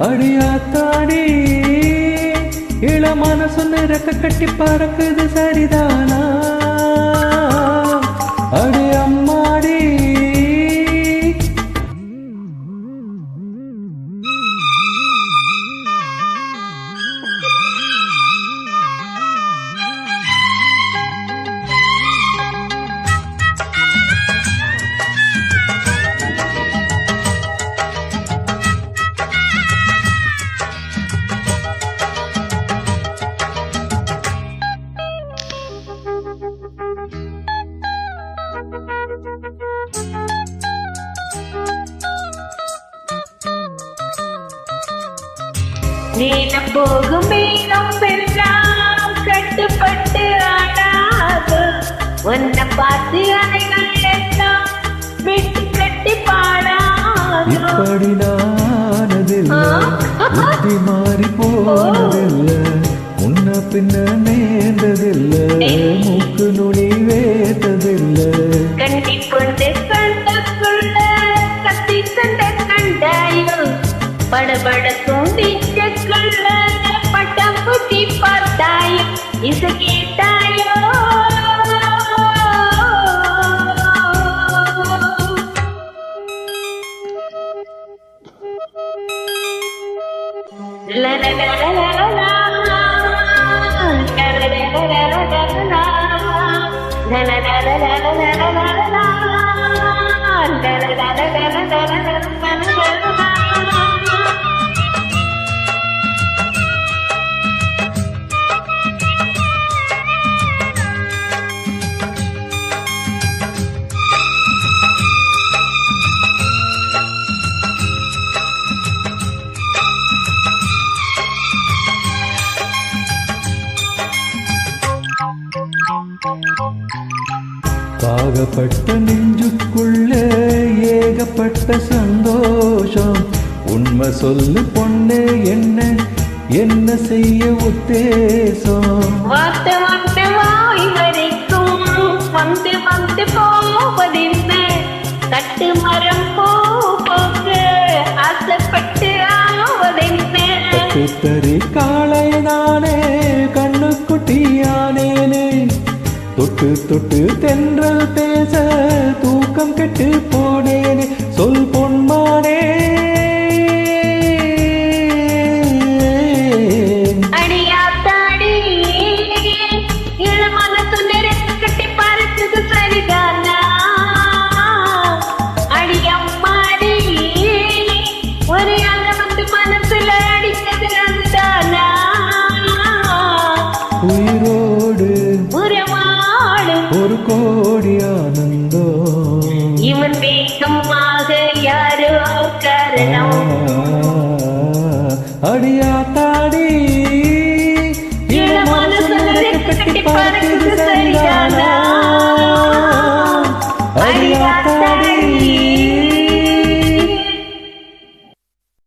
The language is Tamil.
அடியாத்தாடி இள மனசு நிறக்க கட்டி பறக்குது சரிதானா அடி அம்மாடி நீலம் போகும் மேகம் எல்லாம் கட்டுப்பட்டு ஆடாது உன்னை பார்த்து அணைகள் எல்லாம் விட்டு கட்டி பாடாது இப்படி நானதில்லை புத்தி மாறி போனதில்லை முன்ன பின்ன நேர்ந்ததில்லை மூக்கு நுனி வேர்த்ததில்லை கண்டிப்புண்டு கண்டக்குள்ள கத்தி சண்டை கண்டாயோ படபடக்கும் வீச்சுக்குள்ள பட்டம் குத்தி பார்த்தாயோ இசை கேட்டாயோ பாகப்பட்ட நெஞ்சுக்குள்ளே ஏகப்பட்ட சந்தோஷம் உண்மை சொல்லு பொண்ணே என்ன செய்ய உத்தேசம் வார்த்தை வார்த்தை வாய் வரைக்கும் வந்து வந்து போவதென்ன கட்டு மரம் போக ஆசைப்பட்டு ஆவதென்ன கட்டுத்தறி காளை நானே கண்ணுக்குட்டியானேனே தொட்டு தொட்டு தென்றல் பேச தூக்கம் கெட்டு போனேனே சொல் பொன்மானே அடியாத்தாடி இள மனசு நெருப்பு கட்டி பறக்குது சரிதானா அடியம்மாடி ஒரு அங்க வந்து மனசுல அடிச்சது அதுதானா உயிரோடு ஒரு கோடி ஆனந்தம் இவன் வேகமாக யாரோ காரணம் அடியாத்தாடி இள மனசு நெருப்பு கட்டி பறக்குது